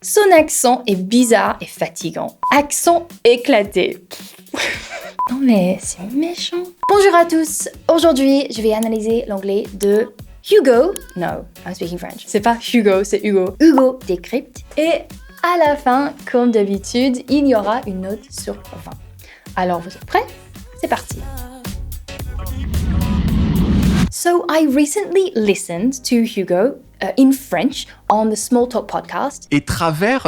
Son accent est bizarre et fatigant. Accent éclaté. Non mais c'est méchant. Bonjour à tous. Aujourd'hui, je vais analyser l'anglais de Hugo. No, I'm speaking French. C'est pas Hugo, c'est Hugo. HugoDécrypte. Et à la fin, comme d'habitude, il y aura une note sur 20. Alors, vous êtes prêts? C'est parti. So I recently listened to Hugo in French on the Small Talk podcast. Et travers,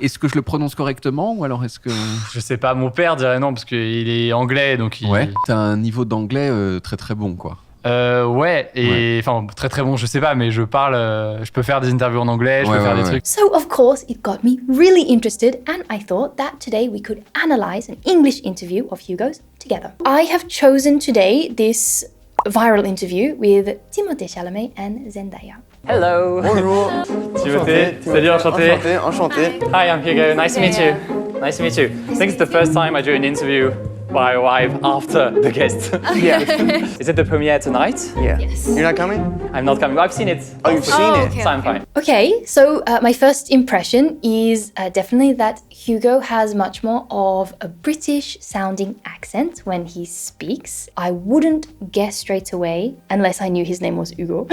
est-ce que je le prononce correctement ou alors est-ce que... Je sais pas, mon père dirait non parce qu'il est anglais donc il... Ouais, t'as un niveau d'anglais très très bon quoi. Ouais, et enfin très très bon, je sais pas, mais je parle, je peux faire des interviews en anglais, je peux faire des trucs. So of course it got me really interested and I thought that today we could analyze an English interview of Hugo's together. I have chosen today this viral interview with Timothée Chalamet and Zendaya. Hello. Bonjour. Timothée, salut, enchanté. Enchanté. Hi, I'm Hugo. Nice to meet you. Nice to meet you. I think it's the first time I do an interview where I arrive after the guest. Yeah. Is it the premiere tonight? Yeah. Yes. You're not coming? I'm not coming. I've seen it. Oh, you've seen it? okay. So I'm fine. Okay, so my first impression is definitely that Hugo has much more of a British-sounding accent when he speaks. I wouldn't guess straight away, unless I knew his name was Hugo,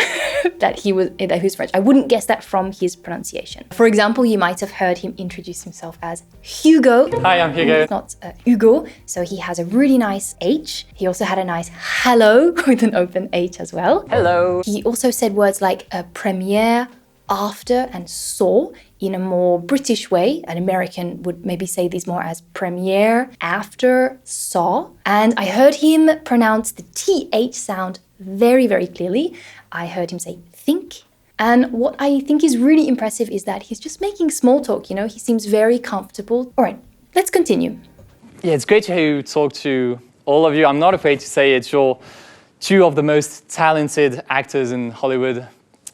that he was French. I wouldn't guess that from his pronunciation. For example, you might have heard him introduce himself as Hugo. Hi, I'm Hugo. Not Hugo, so he has a really nice H. He also had a nice hello with an open H as well. Hello. He also said words like premiere, after, and saw in a more British way. An American would maybe say these more as premiere, after, saw. And I heard him pronounce the TH sound very, very clearly. I heard him say think. And what I think is really impressive is that he's just making small talk, you know, he seems very comfortable. All right, let's continue. Yeah, it's great to talk to all of you. I'm not afraid to say it. You're two of the most talented actors in Hollywood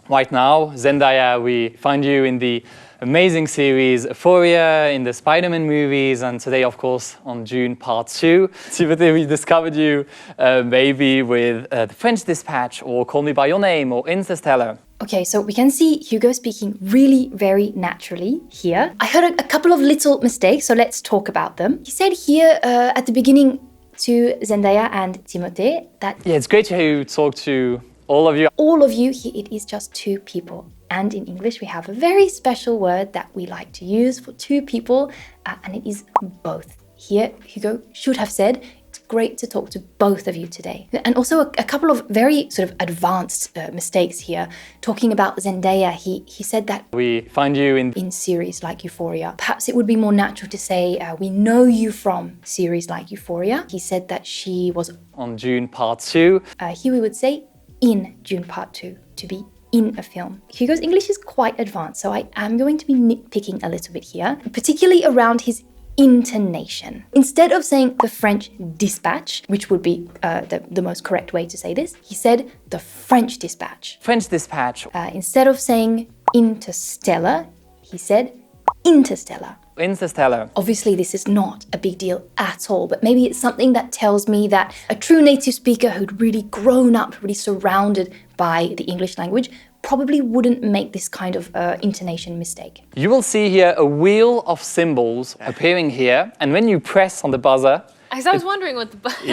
right now. Zendaya, we find you in the amazing series Euphoria, in the Spider-Man movies, and today, of course, on June Part 2. Timothée, we discovered you maybe with The French Dispatch, or Call Me By Your Name, or Interstellar. Okay, so we can see Hugo speaking really very naturally here. I heard a couple of little mistakes, so let's talk about them. He said here at the beginning to Zendaya and Timothée that... Yeah, it's great to talk to all of you. All of you, here it is just two people. And in English, we have a very special word that we like to use for two people, and it is both. Here, Hugo should have said, it's great to talk to both of you today. And also a couple of very sort of advanced mistakes here. Talking about Zendaya, he said that we find you in series like Euphoria. Perhaps it would be more natural to say, we know you from series like Euphoria. He said that she was on June Part 2. Here we would say in June Part 2, to be in a film. Hugo's English is quite advanced, so I am going to be nitpicking a little bit here, particularly around his intonation. Instead of saying the French dispatch, which would be the most correct way to say this, he said the French dispatch. French Dispatch. Instead of saying interstellar, he said interstellar. Interstellar. Obviously, this is not a big deal at all, but maybe it's something that tells me that a true native speaker who'd really grown up, really surrounded by the English language, probably wouldn't make this kind of intonation mistake. You will see here a wheel of symbols appearing here, and when you press on the buzzer... I was wondering what the button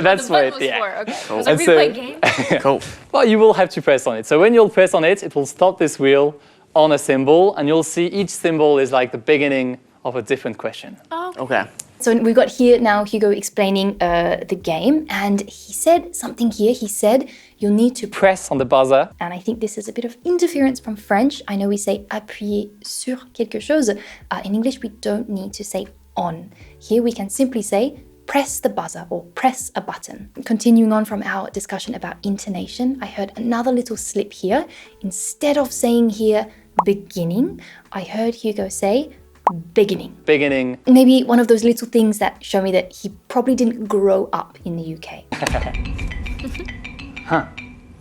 that's the what button was yeah. for. Okay. Cool. Was it And a so- replay game? Cool. Well, you will have to press on it. So when you'll press on it, it will stop this wheel on a symbol, and you'll see each symbol is like the beginning of a different question. Oh, Okay. So we've got here now Hugo explaining the game, and he said something here. He said, you'll need to Press on the buzzer. and I think this is a bit of interference from French. I know we say appuyer sur quelque chose. In English, we don't need to say on. Here we can simply say press the buzzer or press a button. Continuing on from our discussion about intonation, I heard another little slip here. Instead of saying here beginning, I heard Hugo say beginning. Beginning. Maybe one of those little things that show me that he probably didn't grow up in the UK.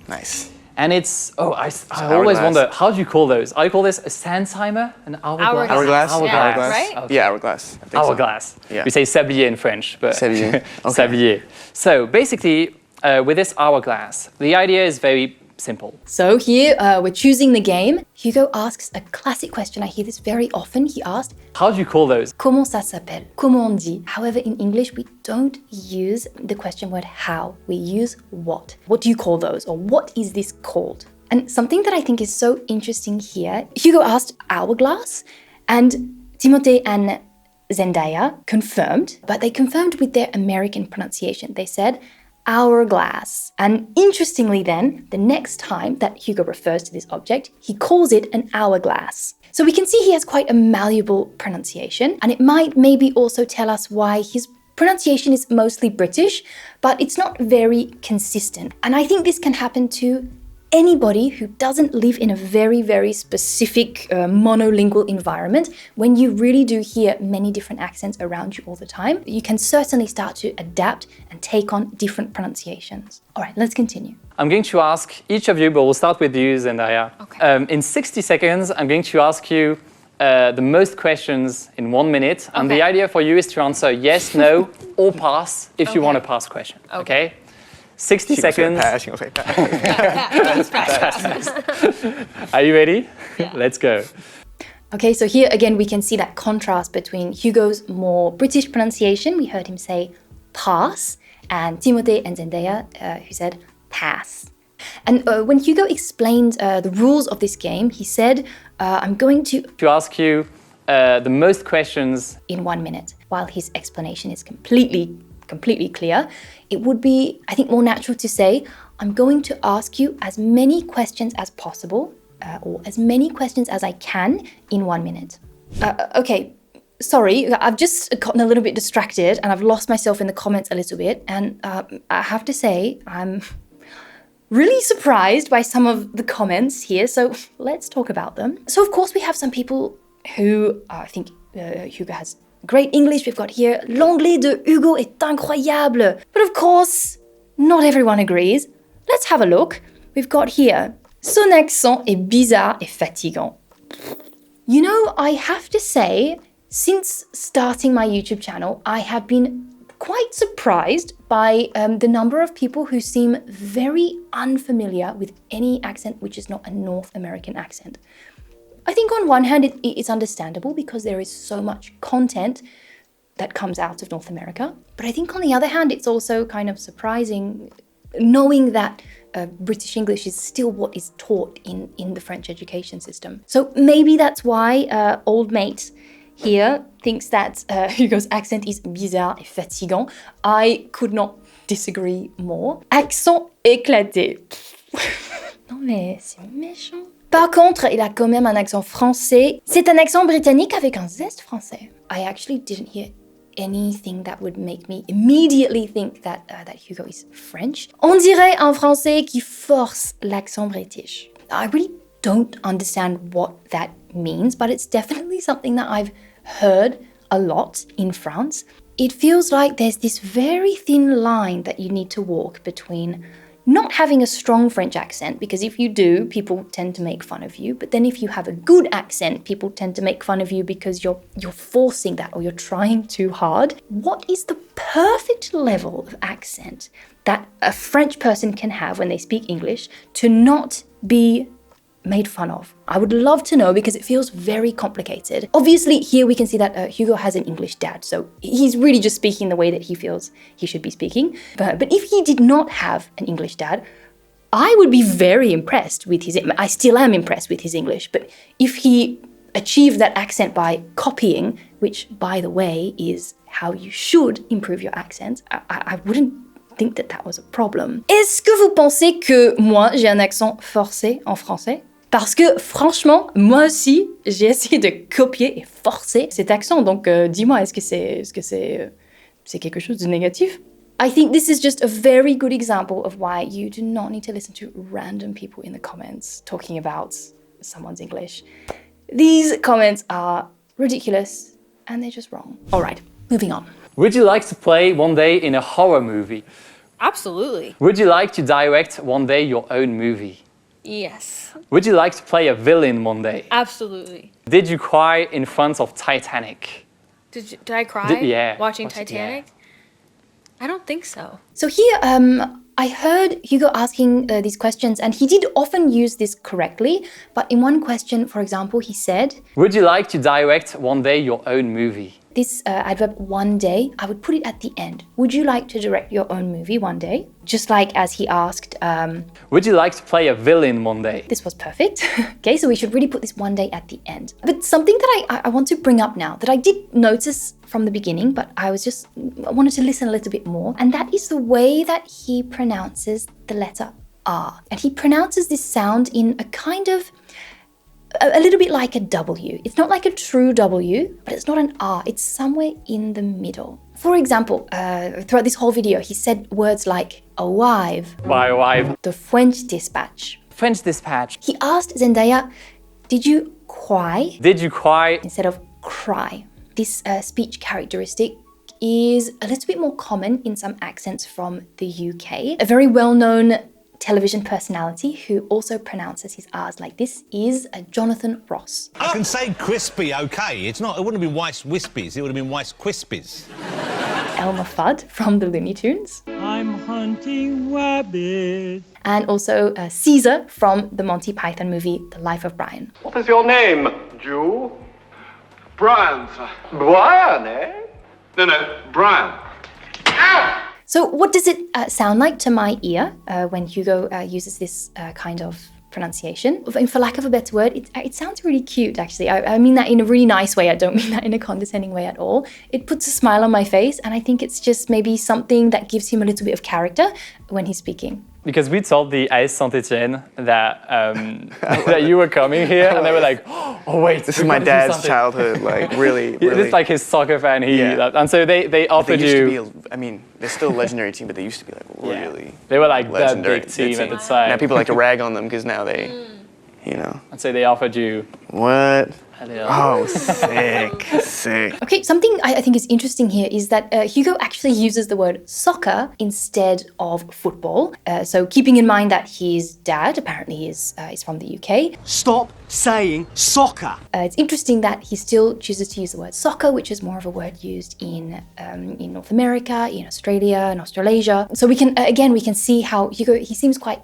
Nice. And it's, I always hourglass. wonder, how do you call those? I call this a sand timer, an hourglass. Hourglass? Hourglass. Hourglass. right? Okay. Yeah, hourglass. I think so. Hourglass. Yeah. We say sablier in French, but Sablier. Okay. sablier. So basically, with this hourglass, the idea is very simple. So here we're choosing the game. Hugo asks a classic question. I hear this very often. He asked, How do you call those? comment ça s'appelle? Comment on dit? However, in English, we don't use the question word how. We use what. What do you call those? Or what is this called? And something that I think is so interesting here, Hugo asked hourglass, and Timothée and Zendaya confirmed, but they confirmed with their American pronunciation. They said hourglass. And interestingly then, the next time that Hugo refers to this object, he calls it an hourglass. So we can see he has quite a malleable pronunciation, and it might maybe also tell us why his pronunciation is mostly British, but it's not very consistent. And I think this can happen to anybody who doesn't live in a very, very specific monolingual environment. When you really do hear many different accents around you all the time, you can certainly start to adapt and take on different pronunciations. All right, let's continue. I'm going to ask each of you, but we'll start with you, Zendaya. Okay. In 60 seconds, I'm going to ask you the most questions in 1 minute. And the idea for you is to answer yes, no, or pass if you want to pass question. Okay? 60 seconds. She gonna say pass. Are you ready? Yeah. Let's go. Okay, so here again we can see that contrast between Hugo's more British pronunciation. We heard him say pass, and Timothée and Zendaya who said pass. And when Hugo explained the rules of this game, he said, I'm going to ask you the most questions in 1 minute. While his explanation is completely clear, it would be, I think, more natural to say, I'm going to ask you as many questions as possible, or as many questions as I can in 1 minute. Okay, sorry, I've just gotten a little bit distracted and I've lost myself in the comments a little bit, and I have to say, I'm really surprised by some of the comments here, so let's talk about them. So of course we have some people who think Hugo has great English. We've got here, l'anglais de Hugo est incroyable. But of course, not everyone agrees. Let's have a look. We've got here, son accent est bizarre et fatigant. You know, I have to say, since starting my YouTube channel, I have been quite surprised by the number of people who seem very unfamiliar with any accent which is not a North American accent. I think on one hand it's understandable because there is so much content that comes out of North America. But I think on the other hand it's also kind of surprising knowing that British English is still what is taught in the French education system. So maybe that's why old mate here thinks that Hugo's accent is bizarre et fatigant. I could not disagree more. Accent éclaté. Non mais c'est méchant. Par contre, il a quand même un accent français. C'est un accent britannique avec un zeste français. I actually didn't hear anything that would make me immediately think that Hugo is French. On dirait un français qui force l'accent british. I really don't understand what that means, but it's definitely something that I've heard a lot in France. It feels like there's this very thin line that you need to walk between not having a strong French accent, because if you do, people tend to make fun of you. But then if you have a good accent, people tend to make fun of you because you're forcing that or you're trying too hard. What is the perfect level of accent that a French person can have when they speak English to not be made fun of? I would love to know because it feels very complicated. Obviously, here we can see that Hugo has an English dad, so he's really just speaking the way that he feels he should be speaking. But if he did not have an English dad, I would be very impressed with his... I still am impressed with his English, but if he achieved that accent by copying, which, by the way, is how you should improve your accent, I wouldn't think that that was a problem. Est-ce que vous pensez que moi, j'ai un accent forcé en français? Parce que franchement, moi aussi, j'ai essayé de copier et forcer cet accent. Donc dis-moi, est-ce que c'est quelque chose de négatif? I think this is just a very good example of why you do not need to listen to random people in the comments talking about someone's English. These comments are ridiculous and they're just wrong. All right, moving on. Would you like to play one day in a horror movie? Absolutely. Would you like to direct one day your own movie? Yes. Would you like to play a villain one day? Absolutely. Did you cry in front of Titanic? Did I cry Yeah. watching Titanic? I don't think so. So here, I heard Hugo asking these questions, and he did often use this correctly, but in one question, for example, he said, Would you like to direct one day your own movie? this adverb one day, I would put it at the end. Would you like to direct your own movie one day? Just like as he asked, Would you like to play a villain one day? this was perfect. Okay, so we should really put this one day at the end. But something that I want to bring up now that I did notice from the beginning, but I wanted to listen a little bit more, and that is the way that he pronounces the letter R. And he pronounces this sound in a kind of a little bit like a W. It's not like a true W, but it's not an R. It's somewhere in the middle. For example, throughout this whole video, he said words like arrive, My wife. the French dispatch. French dispatch. He asked Zendaya, did you cry Did you cry? instead of cry? This speech characteristic is a little bit more common in some accents from the UK. A very well-known television personality who also pronounces his R's like this is Jonathan Ross. I can say crispy, okay. It wouldn't have been Weiss Wispies, it would have been Weiss Quispies. Elmer Fudd from the Looney Tunes. I'm hunting rabbits. And also Caesar from the Monty Python movie The Life of Brian. What is your name, Jew? Brian, sir. Brian, eh? No, Brian. Ah! So what does it sound like to my ear when Hugo uses this kind of pronunciation? For lack of a better word, it sounds really cute, actually. I mean that in a really nice way. I don't mean that in a condescending way at all. It puts a smile on my face, and I think it's just maybe something that gives him a little bit of character when he's speaking. Because we told the AS Saint-Etienne that that you were coming here, and they were like, "Oh wait, This is my dad's childhood, like really. It's like his soccer fan. And so they offered They you. used to be, I mean, they're still a legendary team, but they used to be like really. They were like the legendary. big team at the time. Now people like to rag on them because now they, you know. And so they offered you. What? a little. Oh, sick, sick. Okay, something I think is interesting here is that Hugo actually uses the word soccer instead of football. So keeping in mind that his dad apparently is from the UK. Stop saying soccer. It's interesting that he still chooses to use the word soccer, which is more of a word used in North America, in Australia and Australasia. So we can we can see how Hugo, he seems quite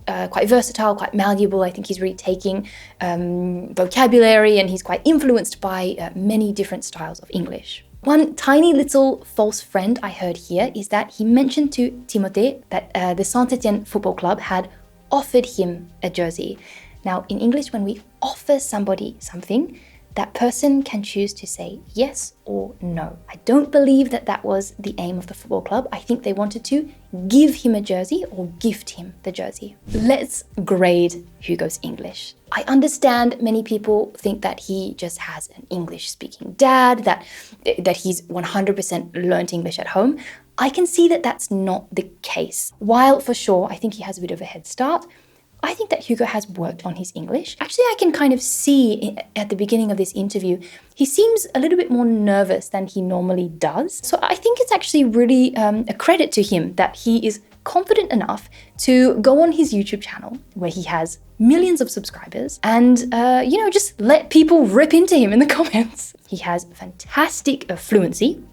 versatile, quite malleable. I think he's really taking vocabulary, and he's quite influenced by many different styles of English. One tiny little false friend I heard here is that he mentioned to Timothée that the Saint-Etienne football club had offered him a jersey. Now, in English, when we offer somebody something, that person can choose to say yes or no. I don't believe that that was the aim of the football club. I think they wanted to give him a jersey or gift him the jersey. Let's grade Hugo's English. I understand many people think that he just has an English-speaking dad, that he's 100% learnt English at home. I can see that that's not the case. While for sure, I think he has a bit of a head start, I think that Hugo has worked on his English. Actually, I can kind of see at the beginning of this interview, he seems a little bit more nervous than he normally does. So I think it's actually really a credit to him that he is confident enough to go on his YouTube channel where he has millions of subscribers and, just let people rip into him in the comments. He has fantastic fluency.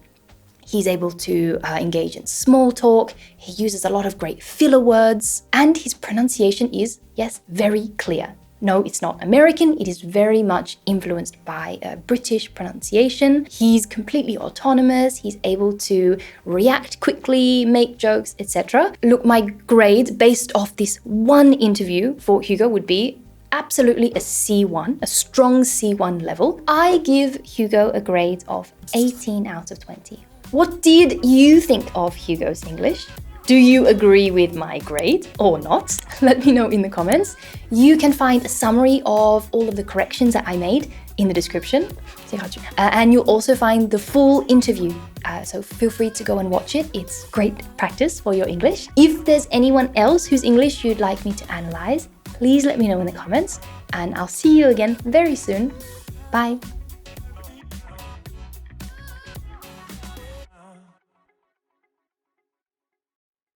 He's able to engage in small talk, he uses a lot of great filler words, and his pronunciation is, yes, very clear. No, it's not American, it is very much influenced by British pronunciation. He's completely autonomous, he's able to react quickly, make jokes, etc. Look, my grade based off this one interview for Hugo would be absolutely a C1, a strong C1 level. I give Hugo a grade of 18 out of 20. What did you think of Hugo's English? Do you agree with my grade or not? Let me know in the comments. You can find a summary of all of the corrections that I made in the description. And you'll also find the full interview. So feel free to go and watch it. It's great practice for your English. If there's anyone else whose English you'd like me to analyze, please let me know in the comments. And I'll see you again very soon. Bye.